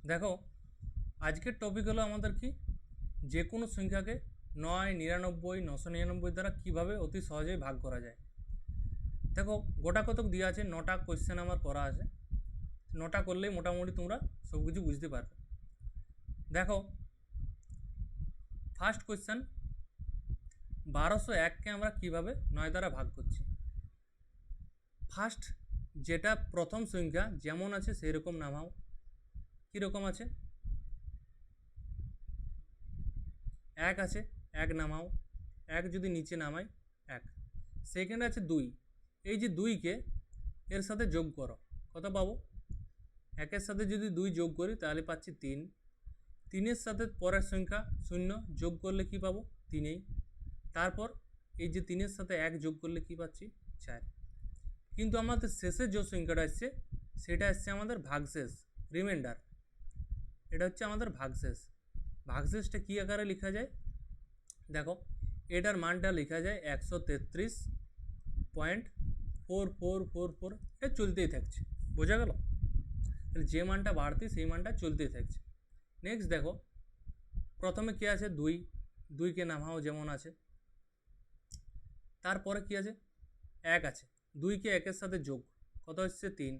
দেখো, আজকের টপিক হলো আমাদের কি, যে কোনো সংখ্যাকে 9, 99, 999 দ্বারা কীভাবে অতি সহজেই ভাগ করা যায়। দেখো, গোটা কতক দিয়ে আছে, 9টা কোয়েশ্চেন আমার করা আছে। 9টা করলেই মোটামুটি তোমরা সব কিছু বুঝতে পারবে। দেখো, ফার্স্ট কোয়েশ্চেন, 1201কে আমরা কিভাবে 9 দ্বারা ভাগ করছি। ফার্স্ট যেটা প্রথম সংখ্যা যেমন আছে সেই রকম নামাও। কীরকম আছে? 1 আছে, 1 নামাও। 1 যদি নিচে নামাই 1। সেকেন্ড আছে 2। এই যে 2কে এর সাথে যোগ করো, কত পাবো? 1-এর সাথে যদি 2 যোগ করি তাহলে পাচ্ছি 3। 3-এর সাথে পরের সংখ্যা 0 যোগ করলে কি পাবো? 3। তারপর এই যে 3-এর সাথে 1 যোগ করলে কি পাচ্ছি? 4। কিন্তু আমাদের শেষে যে সংখ্যাটা আসছে সেটা আসছে আমাদের ভাগশেষ, রিমাইন্ডার। এটা হচ্ছে আমাদের ভাগশেষ। ভাগশেষটা কী আকারে লেখা যায়? দেখো, এটার মানটা লেখা যায় 133.4444। এটা চলতেই থাকছে, বোঝা গেল? তাহলে যে মানটা বাড়তি সেই মানটা চলতেই থাকছে। নেক্সট দেখো, প্রথমে কী আছে? 2। 2কে নামাও যেমন আছে। তারপরে কী আছে? 1 আছে। 2কে 1-এর সাথে যোগ, কত হচ্ছে? 3।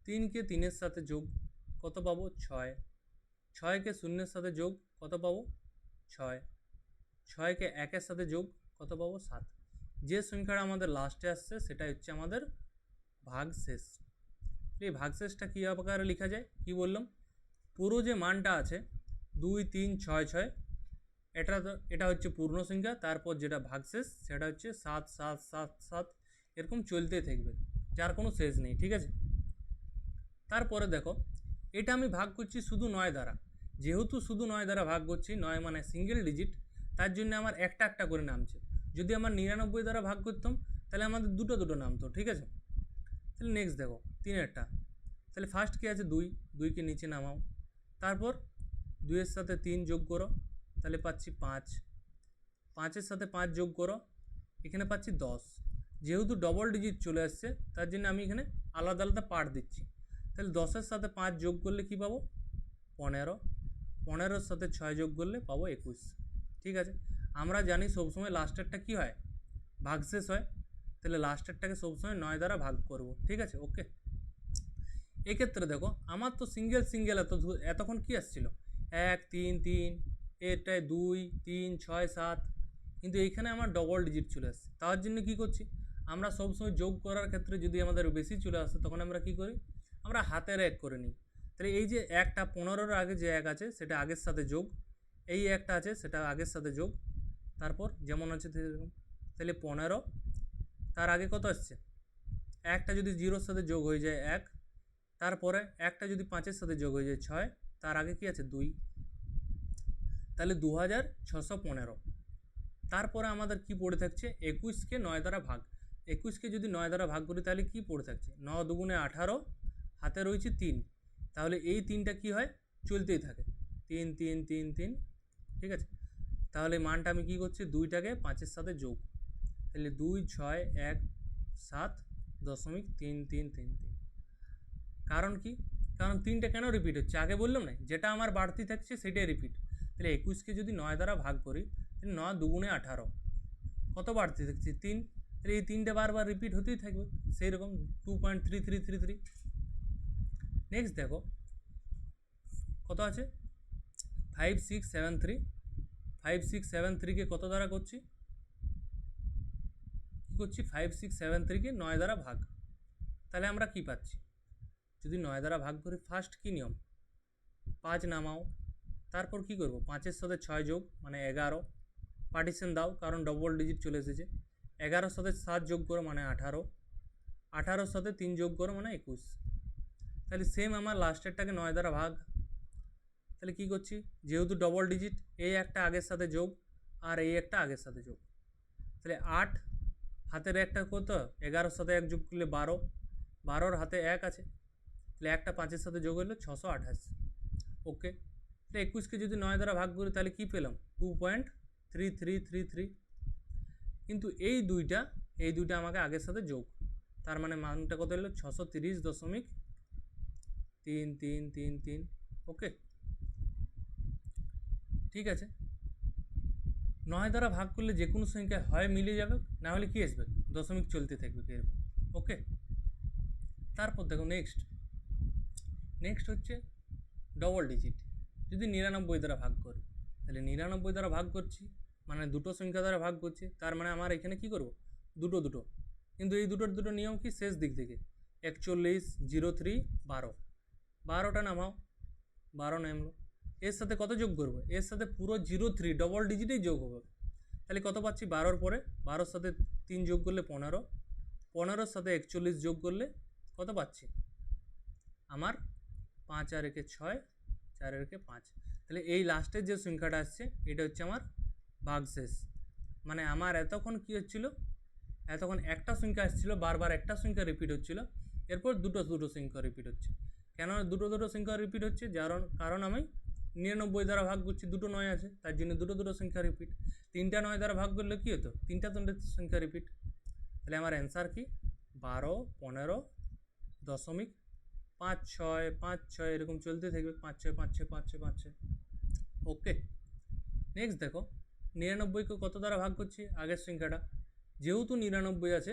3কে 3-এর সাথে যোগ, কত পাবো? 6। 6কে 0-এর সাথে যোগ, কত পাবো? 6। 6কে 1-এর সাথে যোগ, কত পাবো? 7। যে সংখ্যাটা আমাদের লাস্টে আসছে সেটাই হচ্ছে আমাদের ভাগশেষ। এই ভাগশেষটা কী আকারে লেখা যায়? কি বললাম? পুরো যে মানটা আছে 2, 3, 6, 6, এটা হচ্ছে পূর্ণ সংখ্যা। তারপর যেটা ভাগশেষ সেটা হচ্ছে 7, 7, 7, 7, এরকম চলতে থাকবে, যার কোনো শেষ নেই। ঠিক আছে? তারপরে দেখো, এটা আমি ভাগ করছি শুধু 9 দ্বারা। যেহেতু শুধু 9 দ্বারা ভাগ করছি, 9 মানে সিঙ্গেল ডিজিট, তার জন্য আমার একটা একটা করে নামছে। যদি আমার 99 দ্বারা ভাগ করতাম তাহলে আমাদের দুটো দুটো নামতো। ঠিক আছে? তাহলে নেক্সট দেখো, 3-এরটা। তাহলে ফার্স্ট কী আছে? 2। 2কে নিচে নামাও। তারপর 2-এর সাথে 3 যোগ করো, তাহলে পাচ্ছি 5। 5-এর সাথে 5 যোগ করো, এখানে পাচ্ছি 10। যেহেতু ডবল ডিজিট চলে আসছে তার জন্য আমি এখানে আলাদা আলাদা পার্ট দিচ্ছি। তাহলে 10-এর সাথে 5 যোগ করলে কি পাবো? 15। 15-এর সাথে 6 যোগ করলে পাবো 21। ঠিক আছে? আমরা জানি সবসময় লাস্টেরটা কি হয়? ভাগশেষ হয়। তাহলে লাস্টেরটাকে সবসময় 9 দ্বারা ভাগ করব। ঠিক আছে? ওকে। এক্ষেত্রে দেখো, আমার তো সিঙ্গেল সিঙ্গেল এতক্ষণ কী আসছিল? 1, 3, 3, এটায় 2, 3, 6, 7, কিন্তু এইখানে আমার ডবল ডিজিট চলে আসছে। তার জন্য কী করছি? আমরা সবসময় যোগ করার ক্ষেত্রে যদি আমাদের বেশি চলে আসে তখন আমরা কী করি? আমরা হাতের 1 করে নিই। তাহলে এই যে 1টা 15-এর আগে যে 1 আছে সেটা আগের সাথে যোগ, এই 1টা আছে সেটা আগের সাথে যোগ, তারপর যেমন আছে তাহলে 15, তার আগে কত আসছে? 1টা যদি 0-র সাথে যোগ হয়ে যায় 1, তারপরে 1টা যদি 5-এর সাথে যোগ হয়ে যায় 6, তার আগে কি আছে? 2। তাহলে 2615। তারপরে আমাদের কি পড়ে থাকছে? 21কে 9 দ্বারা ভাগ। 21কে যদি 9 দ্বারা ভাগ করি তাহলে কি পড়ে থাকছে? 9 দুগুণে 18, হাতে রয়েছে 3। তাহলে এই 3টা কি হয়? চলতেই থাকে, 3, 3, 3, 3। ঠিক আছে? তাহলে মানটা আমি কী করছি? 2টাকে 5-এর সাথে যোগ, তাহলে 2, 6, 1, 7.3333। কারণ কি? কারণ 3টা কেন রিপিট হচ্ছে? আগে বললাম না, যেটা আমার বাড়তি থাকছে সেটাই রিপিট। তাহলে 21কে যদি 9 দ্বারা ভাগ করি তাহলে 9 দুগুণে 18, কত বাড়তি থাকছে? 3। তাহলে এই 3টে বারবার রিপিট হতেই থাকবে, সেই রকম 2.3333। নেক্সট দেখো কত আছে? 5673। 5673কে কত দ্বারা করছি? কী করছি? 5673কে 9 দ্বারা ভাগ। তাহলে আমরা কি পাচ্ছি? যদি 9 দ্বারা ভাগ করি, ফার্স্ট কী নিয়ম? 5 নামাও। তারপর কি করব? 5-এর সাথে 6 যোগ মানে 11, পার্টিশন দাও কারণ ডবল ডিজিট চলে এসেছে। 11-র সাথে 7 যোগ করো মানে 18, 18-র সাথে 3 যোগ করো মানে 21। তাহলে সেম আমার লাস্টেরটাকে 9 দ্বারা ভাগ। তাহলে কি করছি? যেহেতু ডবল ডিজিট, এই একটা আগের সাথে যোগ আর এই একটা আগের সাথে যোগ, তাহলে 8, হাতের একটা কত? 11-র সাথে 1 যোগ করলে 12, 12-র হাতে 1 আছে, তাহলে একটা 5-এর সাথে যোগ হলো 628। ওকে। তাহলে 21কে যদি 9 দ্বারা ভাগ করি তাহলে কী পেলাম? 2.3333। কিন্তু এই দুইটা আমাকে আগের সাথে যোগ, তার মানে মানটা কত হলো? 630.3333। ওকে, ঠিক আছে। 9 দ্বারা ভাগ করলে যে কোনো সংখ্যা হয় মিলে যাবে, না হলে কি আসবে, দশমিক চলতে থাকবে এরকম। ওকে, তারপর দেখো নেক্সট হচ্ছে ডবল ডিজিট। যদি 99 দ্বারা ভাগ করি, তাহলে 99 দ্বারা ভাগ করছি মানে দুটো সংখ্যা দ্বারা ভাগ করছি, তার মানে আমার এখানে কি করব, দুটো। কিন্তু এই দুটো নিয়ম কি, শেষ দিক থেকে 41, 03, 12, 12টা নামাও, 12 নামলো। এর সাথে কত যোগ করবো, এর সাথে পুরো 03 ডবল ডিজিটেই যোগ হবে। তাহলে কত পাচ্ছি, 12-র পরে 12-র সাথে 3 যোগ করলে 15, 15-র সাথে 41 যোগ করলে কত পাচ্ছি, আমার 5 আর 1 6, 4 আর 1 5। তাহলে এই লাস্টের যে সংখ্যাটা আসছে এটা হচ্ছে আমার ভাগশেষ। মানে আমার এতক্ষণ কী হচ্ছিল, এতক্ষণ একটা সংখ্যা আসছিল, বারবার একটা সংখ্যা রিপিট হচ্ছিল, এরপর দুটো সংখ্যা রিপিট হচ্ছে। কেন দুটো সংখ্যা রিপিট হচ্ছে, কারণ আমি 99 দ্বারা ভাগ করছি, দুটো 9 আছে, তার জন্য দুটো সংখ্যা রিপিট। 3টা 9 দ্বারা ভাগ করলে কী হতো, 3টা সংখ্যা রিপিট। তাহলে আমার অ্যান্সার কি, 12, 15, 5.6 এরকম চলতে থাকবে, 5.6 ওকে। নেক্সট দেখো 99কে কত দ্বারা ভাগ করছি, আগের সংখ্যাটা, যেহেতু 99 আছে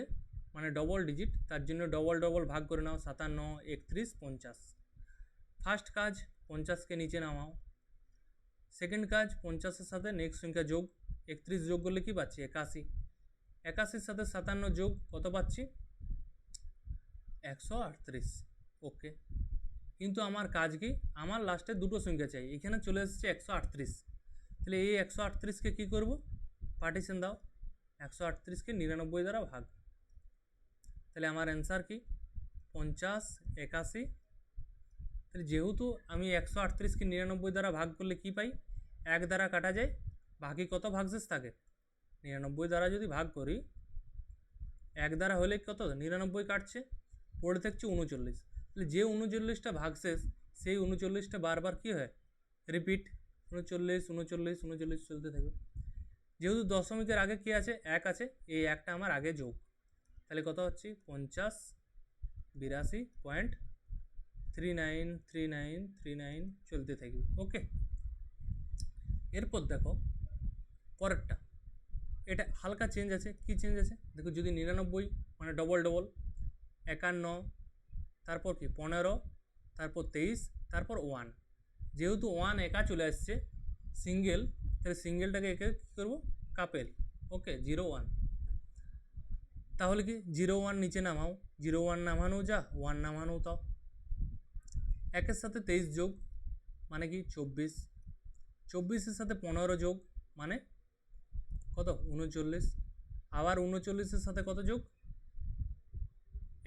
মানে ডবল ডিজিট, তার জন্য ডবল ভাগ করে নাও, 57, 31, 50। ফার্স্ট কাজ 50কে নিচে নামাও। সেকেন্ড কাজ 50-এর সাথে নেক্সট সংখ্যা যোগ, 31 যোগ করলে কি পাচ্ছি, 81। 81-র সাথে 57 যোগ কত পাচ্ছি, 138। ওকে, কিন্তু আমার কাজ কি, আমার লাস্টে দুটো সংখ্যা চাই, এখানে চলে এসেছে 138। তাহলে এই 138কে কী করব, পার্টিশন দাও, 138কে 99 দ্বারা ভাগ। তাহলে আমার অ্যান্সার কি, 50, 81। তাহলে যেহেতু আমি 138কে 99 দ্বারা ভাগ করলে কি পাই, 1 দ্বারা কাটা যায়, বাকি কত ভাগশেষ থাকে, 99 দ্বারা যদি ভাগ করি, 1 দ্বারা হলে কত, 99 কাটছে, পড়ে থাকছে 39। তাহলে যে 39টা ভাগশেষ, সেই 39টা বারবার কী হয়, রিপিট, 39 চলতে থাকবে। যেহেতু দশমিকের আগে কী আছে, 1 আছে, এই 1টা আমার আগে যোগ, তাহলে কত হচ্ছে 50, 82.39 চলতে থাকবে। ওকে, এরপর দেখো পরেরটা, এটা হালকা চেঞ্জ আছে। কি চেঞ্জ আছে দেখো, যদি 99 মানে ডবল 51, তারপর কি 15, তারপর 23, তারপর 1। যেহেতু 1 একা চলে আসছে সিঙ্গেল, তাহলে সিঙ্গেলটাকে একে কী করবো, কাপেল। ওকে, 01। তাহলে কি 01 নিচে নামাও, 01 নামানো যা, 1 নামানো তাও। 1-এর সাথে 23 যোগ মানে কি 24, 24-এর সাথে 15 যোগ মানে কত, 39। আবার 39-এর সাথে কত যোগ,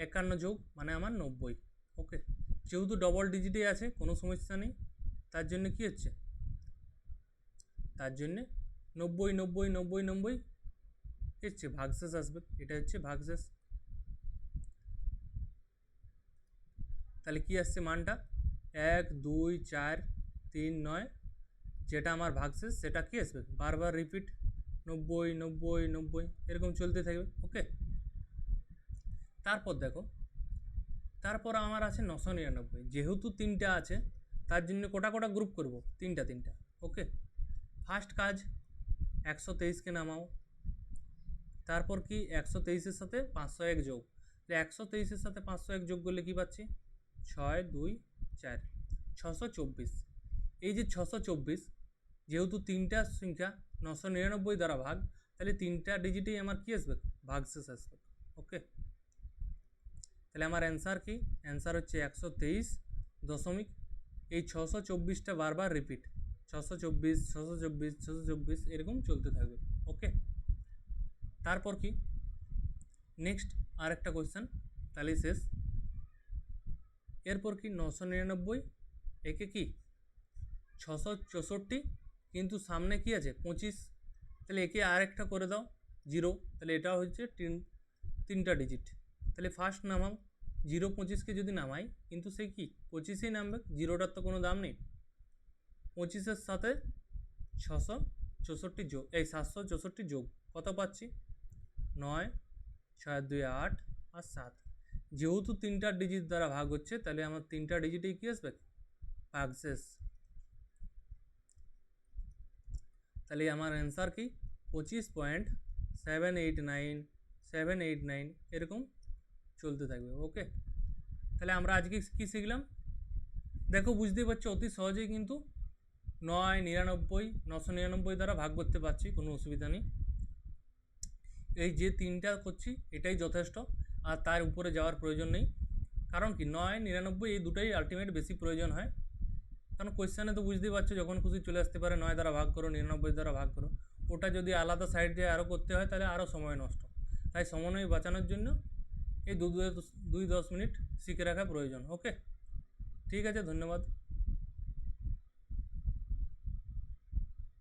51 যোগ মানে আমার 90। ওকে, যেহেতু ডবল ডিজিটে আছে কোনো সমস্যা নেই, তার জন্য কি হচ্ছে, তার জন্যে 90 হচ্ছে ভাগশেষ আসবে, এটা হচ্ছে ভাগশেষ। তাহলে কি আসছে মানটা, 1, 2, 4, 3, 9, যেটা আমার ভাগশেষ সেটা কি আসবে, বারবার রিপিট, 90 এরকম চলতে থাকবে। ওকে, তারপর দেখো, তারপর আমার আছে 999। যেহেতু 3টা আছে, তার জন্য কোটা গ্রুপ করব, তিনটা। ওকে, ফার্স্ট কাজ 123কে নামাও, তারপর কি 123-এর সাথে 501 যোগ, 123-এর সাথে 501 যোগ করলে কি পাচ্ছি, 6, 2, 4, 624। এই যে 624, যেহেতু 3টা সংখ্যা 999 দ্বারা ভাগ, তাহলে 3টা ডিজিটেই আমার কি আসবে, ভাগশেষ আসবে। ওকে, তাহলে আমার অ্যান্সার কি, অ্যান্সার হচ্ছে 123 দশমিক, এই 624টা বারবার রিপিট, 624 এরকম চলতে থাকবে। ওকে, তারপর কি নেক্সট আরেকটা কোয়েশ্চেন, তাহলে শেষ। এরপর কি 999 একে কি 664, কিন্তু সামনে কি আছে 25, তাহলে একে আরেকটা করে দাও 0, তাহলে এটা হচ্ছে 3টা ডিজিট। তাহলে ফার্স্ট নামাও, 0-25কে যদি নামাই, কিন্তু সে কি 25ই নামবে, 0টার তো কোনো দাম নেই। 25-এর সাথে 664 যোগ, এই 764 যোগ কত পাচ্ছি, 9, 6, 2, 8 আর 7। যেহেতু 3টা ডিজিট দ্বারা ভাগ হচ্ছে, তাহলে আমার 3টা ডিজিটেই কী আসবে, ভাগশেষ। তাহলে আমার অ্যান্সার কি 25.789 এরকম চলতে থাকবে। ওকে, তাহলে আমরা আজকে কি শিখলাম দেখো, বুঝতেই পারছো অতি সহজেই কিন্তু 999 দ্বারা ভাগ করতে পারছি, কোনো অসুবিধা নেই। এই যে 3টা করছি এটাই যথেষ্ট, আর তার উপরে যাওয়ার প্রয়োজন নেই। কারণ কি 999 এই দুটোই আলটিমেট বেশি প্রয়োজন হয়, কারণ কোয়েশ্চেনে তো বুঝতেই পারছো যখন খুশি চলে আসতে পারে 9 দ্বারা ভাগ করো, 99 দ্বারা ভাগ করো। ওটা যদি আলাদা সাইড দিয়ে আরও করতে হয় তাহলে আরও সময় নষ্ট। তাই সময় বাঁচানোর জন্য এই 2-10 মিনিট শিখে রাখা প্রয়োজন। ওকে, ঠিক আছে, ধন্যবাদ।